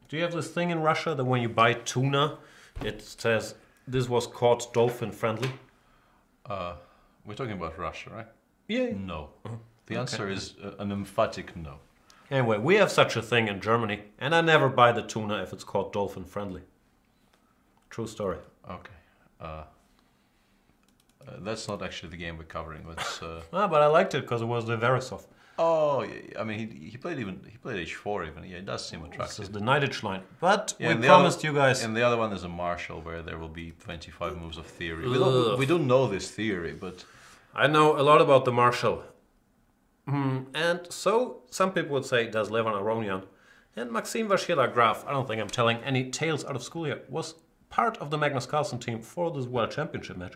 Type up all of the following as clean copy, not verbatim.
Do you have this thing in Russia that when you buy tuna, it says this was caught dolphin friendly? We're talking about Russia, right? Yeah. No. The answer is an emphatic no. Anyway, we have such a thing in Germany, and I never buy the tuna if it's called dolphin friendly. True story. Okay. That's not actually the game we're covering. Let's. But I liked it because it was the Verisov. Oh, yeah, I mean, he played H4 even. Yeah, it does seem attractive. This is the Knightage line, but Yeah, we promised you guys. And the other one is a Marshall, where there will be 25 moves of theory. We don't know this theory, but I know a lot about the Marshall. And so, some people would say, does Levan Aronian. And Maxim Vashila Graf, I don't think I'm telling any tales out of school here, was part of the Magnus Carlsen team for this World Championship match.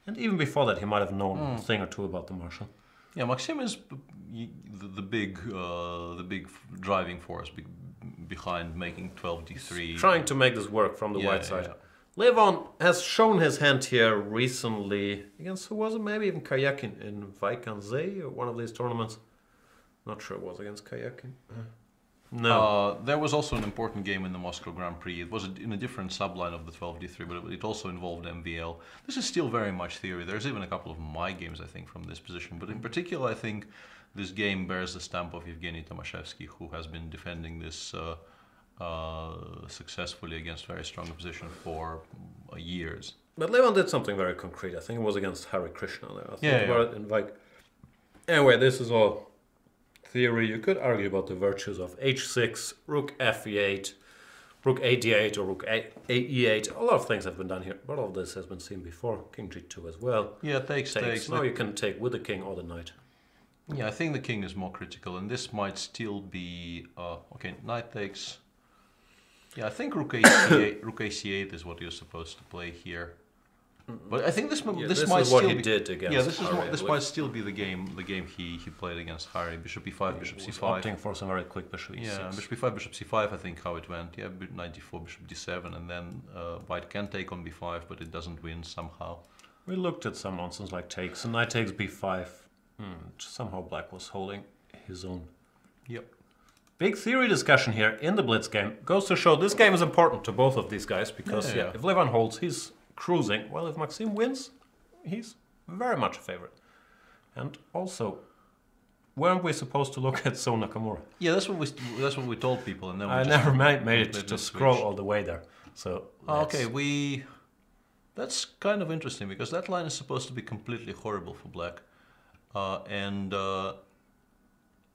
And even before that, he might have known a thing or two about the Marshall. yeah, Maxim is the big driving force behind making 12d3. Trying to make this work from the white side. Yeah. Levon has shown his hand here recently against, who was it? Maybe even Kayakin in Vaikanzee or one of these tournaments. Not sure it was against Kayakin. No. There was also an important game in the Moscow Grand Prix. It was in a different subline of the 12d3, but it also involved MVL. This is still very much theory. There's even a couple of my games, I think, from this position. But in particular, I think this game bears the stamp of Evgeny Tomashevsky, who has been defending this successfully against very strong opposition for years. But Levon did something very concrete. I think it was against Hari Krishna there. I think Yeah, about it in Vaik. Anyway, this is all theory. You could argue about the virtues of h6, rook fe8, rook ad8 or rook e8. A lot of things have been done here, but all of this has been seen before. King g2 as well. Yeah, takes. Now you can take with the king or the knight. Yeah, I think the king is more critical, and this might still be... okay, knight takes... Yeah, I think rook ac8, rook ac8 is what you're supposed to play here. But I think this might is still what be, he did against Hari. This Hari. might still be the game he played against Hari. Bishop e5, bishop He was c5. opting for some very quick bishop e6. Yeah, bishop e5, bishop c5, I think how it went. Yeah, knight d4, bishop d7, and then white can take on b5, but it doesn't win somehow. We looked at some nonsense like takes, and knight takes b5. Somehow black was holding his own. Yep. Big theory discussion here in the Blitz game. Goes to show this game is important to both of these guys, because Yeah. if Levan holds, he's cruising. Well, if Maxim wins, he's very much a favorite. And also, weren't we supposed to look at So Nakamura? Yeah, that's what we told people, and then I never made it to scroll all the way there. So okay, that's kind of interesting, because that line is supposed to be completely horrible for black, and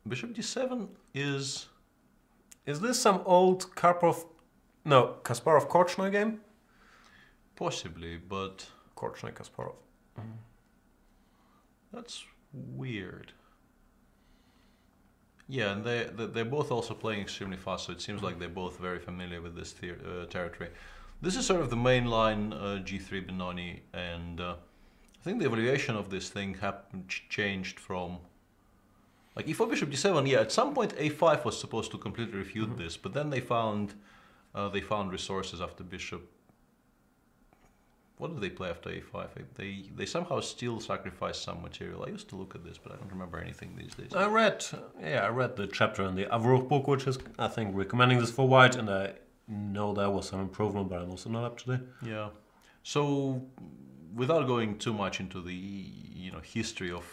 bishop d7 is. Is this some old Kasparov-Korchnoi game? Possibly, but Korchnoi-Kasparov. that's weird. Yeah, and they're both also playing extremely fast, so it seems like they're both very familiar with this territory. This is sort of the main line, g3 Benoni, and I think the evaluation of this thing changed from... Like e4 bishop d7, yeah, at some point a5 was supposed to completely refute this, but then they found resources after bishop. What did they play after a5? They somehow still sacrificed some material. I used to look at this, but I don't remember anything these days. I read the chapter in the Avruch book, which is, I think, recommending this for white, and I know there was some improvement, but I'm also not up to date. Yeah. So, without going too much into the history of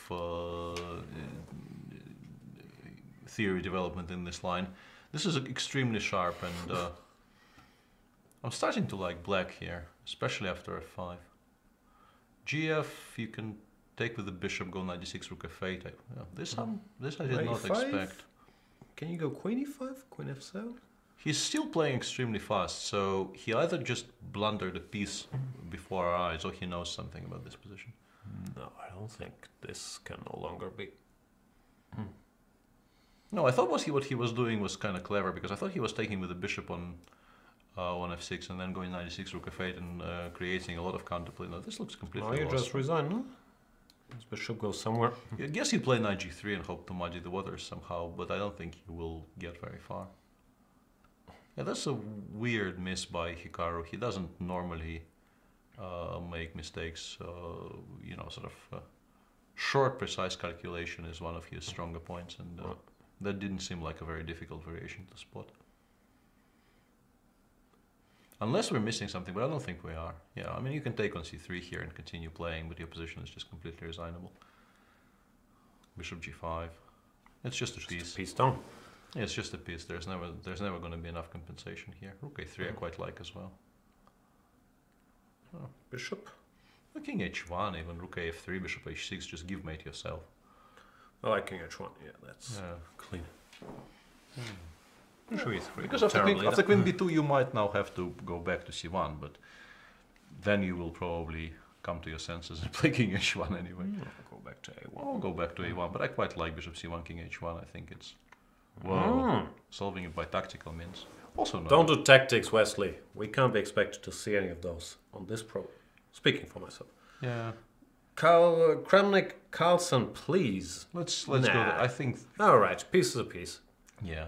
theory development in this line, this is extremely sharp, and I'm starting to like black here, especially after f5. Gf, you can take with the bishop, go knight d6, rook f8. This I did not expect. Can you go queen e5, queen f7? He's still playing extremely fast, so he either just blundered a piece before our eyes, or he knows something about this position. No, I don't think this can no longer be. No, I thought what he was doing was kind of clever, because I thought he was taking with the bishop on f6 and then going knight d6, rook f8, and creating a lot of counterplay. No, this looks completely Oh, you lost. just resign, no? This bishop goes somewhere. I guess he'd play knight g3 and hope to muddy the waters somehow, but I don't think he will get very far. Yeah, that's a weird miss by Hikaru. He doesn't normally make mistakes. Sort of short, precise calculation is one of his stronger points, and that didn't seem like a very difficult variation to spot. Unless we're missing something, but I don't think we are. Yeah, I mean, you can take on c3 here and continue playing, but your position is just completely resignable. Bishop g5. It's just a piece. Piece down. Yeah, it's just a piece. There's never going to be enough compensation here. Rook a3 I quite like as well. Oh. Bishop. Well, king h1, even rook af3, bishop h6, just give mate yourself. I like king h1, yeah, that's clean. Bishop e3. Because after queen b2 you might now have to go back to c1, but then you will probably come to your senses and play king h1 anyway. I'll go back to a1. I'll go back to a1, but I quite like bishop c1, king h1. I think it's solving it by tactical means. Also, no. Don't do tactics, Wesley. We can't be expected to see any of those on this pro. Speaking for myself. Yeah. Kramnik Carlson, please. Let's go there. I think. All right, piece is a piece. Yeah.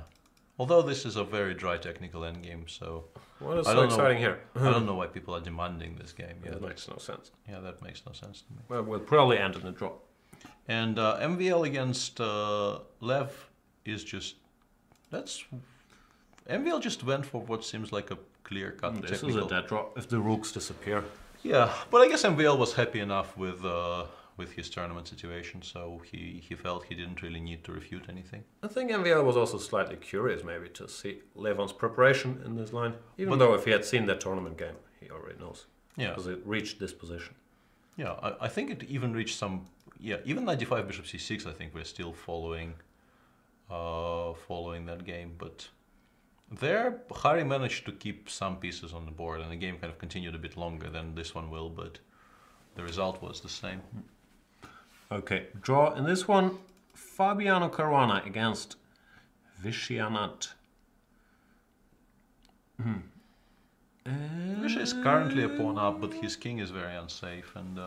Although this is a very dry technical endgame, so. What is so exciting here? I don't know why people are demanding this game. Yeah, that makes no sense. Yeah, that makes no sense to me. Well, we'll probably end in a draw. And MVL against Lev is just. MVL just went for what seems like a clear-cut technical. This is a dead draw if the rooks disappear. Yeah, but I guess MVL was happy enough with his tournament situation, so he felt he didn't really need to refute anything. I think MVL was also slightly curious maybe to see Levon's preparation in this line, even though if he had seen that tournament game, he already knows. Yeah. Because it reached this position. Yeah, I think it even reached some. Yeah, even 95 bishop c6. I think we're still following that game, but. There, Hari managed to keep some pieces on the board, and the game kind of continued a bit longer than this one will, but the result was the same. Okay, draw in this one, Fabiano Caruana against Vishianat. Vishy is currently a pawn up, but his king is very unsafe, and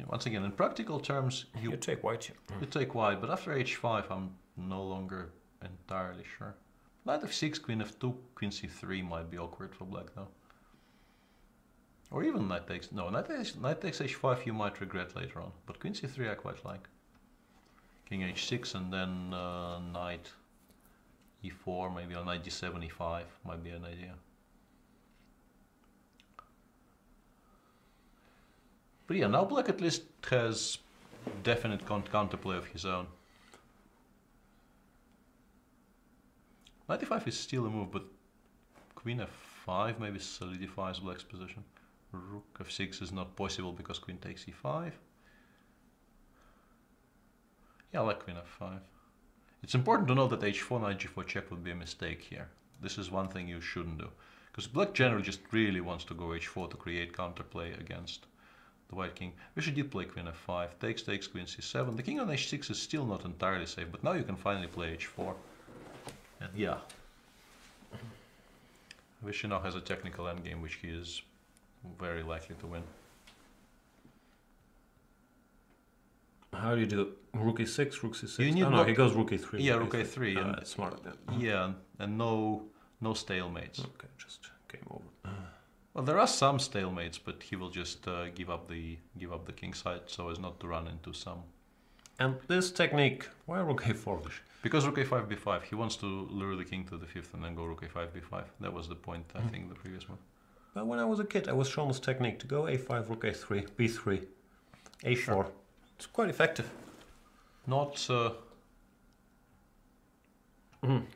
once again, in practical terms, you take white here. You take white, but after h5, I'm no longer entirely sure. Knight f6, queen f2, queen c3 might be awkward for black now. Or even knight takes... No, knight takes h5 you might regret later on. But queen c3 I quite like. King h6 and then knight e4, maybe on knight d7, e5 might be an idea. But yeah, now black at least has definite counterplay of his own. 95 is still a move, but queen f5 maybe solidifies black's position. Rook f6 is not possible because queen takes e5. Yeah, I like queen f5. It's important to note that h4, knight g4 check would be a mistake here. This is one thing you shouldn't do. Because black generally just really wants to go h4 to create counterplay against the white king. Vishy did play queen f5, takes, queen c7. The king on h6 is still not entirely safe, but now you can finally play h4. And yeah, Vishy now has a technical endgame which he is very likely to win. How do you do rook e6, rook c6? You need no, he goes rook e3. Yeah, rook a3. And it's smart like that. Yeah, and no stalemates. Okay, just game over. Well, there are some stalemates, but he will just give up the king side so as not to run into some. And this technique, why rook a4? Because rook a5 b5, he wants to lure the king to the fifth and then go rook a5 b5. That was the point, I think, the previous one. But when I was a kid, I was shown this technique to go a5, rook a3, b3, a4. Sure. It's quite effective. Not.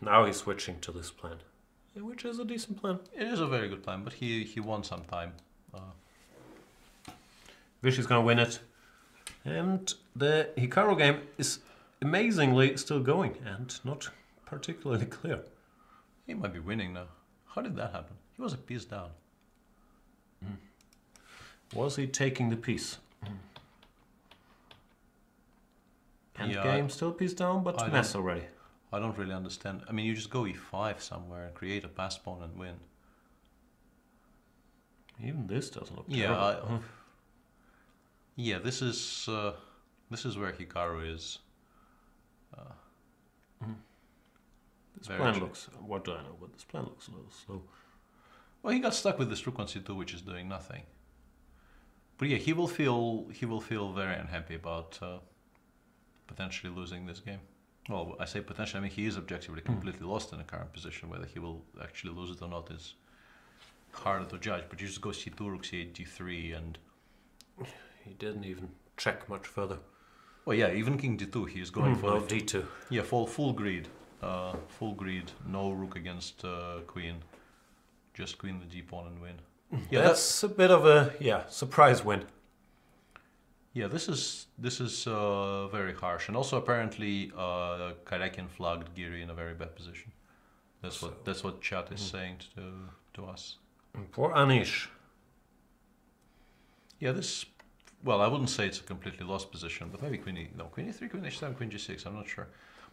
Now he's switching to this plan, which is a decent plan. It is a very good plan, but he wants some time. Vishy's gonna win it, and the Hikaru game is amazingly still going and not particularly clear. He might be winning now. How did that happen? He was a piece down. Was he taking the piece? End game still piece down, but mess already. I don't really understand. I mean, you just go e5 somewhere and create a pass pawn and win. Even this doesn't look terrible. Yeah, this is where Hikaru is. This plan looks. What do I know? But this plan looks a little slow. Well, he got stuck with this rook on c2, which is doing nothing. But yeah, he will feel very unhappy about potentially losing this game. Well, I say potentially. I mean, he is objectively completely lost in the current position. Whether he will actually lose it or not is harder to judge, but you just go c2, rook c8, d3, and... He didn't even check much further. Well, yeah, even king d2, he's going for... No, d2. Yeah, full greed. Full greed, no rook against queen. Just queen the d-pawn and win. Yeah, that's a bit of a surprise win. Yeah, this is very harsh, and also apparently Karakin flagged Giri in a very bad position. That's what chat is saying to us. Poor Anish. Yeah, this. Well, I wouldn't say it's a completely lost position, but maybe queen e3, queen h7, queen g6. I'm not sure,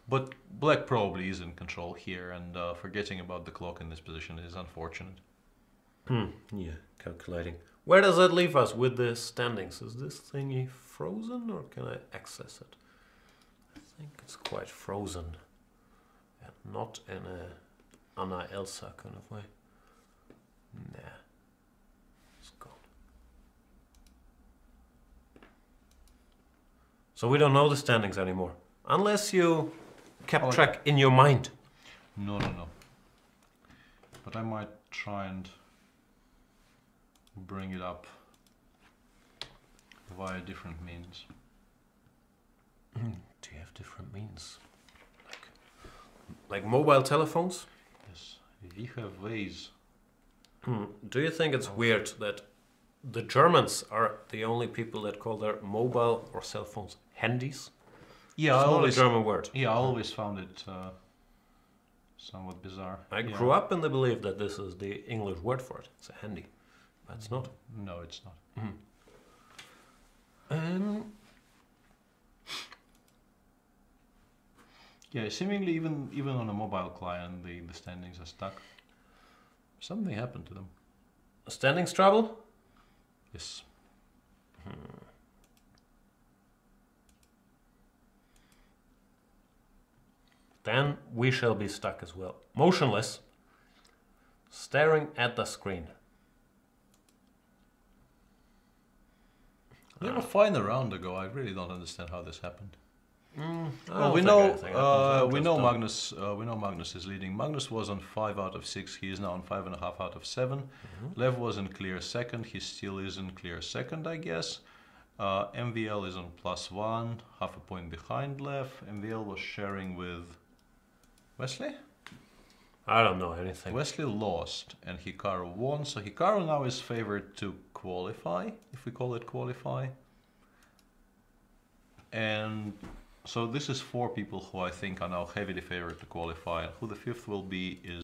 but black probably is in control here, and forgetting about the clock in this position is unfortunate. Yeah, calculating. Where does that leave us with the standings? Is this thingy frozen or can I access it? I think it's quite frozen. And not in a Anna Elsa kind of way. Nah. It's gone. So we don't know the standings anymore. Unless you kept track in your mind. No. But I might try and bring it up via different means. Do you have different means? Like mobile telephones? Yes, we have ways. Do you think it's weird that the Germans are the only people that call their mobile or cell phones handys? Yeah, it's not a German word. Yeah, I always found it somewhat bizarre. I grew up in the belief that this is the English word for it. It's a handy. But it's not. No, it's not. Yeah, seemingly even on a mobile client, the standings are stuck. Something happened to them. Standings trouble? Yes. Then we shall be stuck as well. Motionless, staring at the screen. They were fine a round ago. I really don't understand how this happened. Well, we know Magnus is leading. Magnus was on 5 out of 6. He is now on 5.5 out of 7. Lev was in clear second. He still is in clear second, I guess. MVL is on +1, half a point behind Lev. MVL was sharing with Wesley? I don't know anything. Wesley lost and Hikaru won, so Hikaru now is favored to qualify, if we call it qualify. And so this is 4 people who I think are now heavily favored to qualify. Who the 5th will be is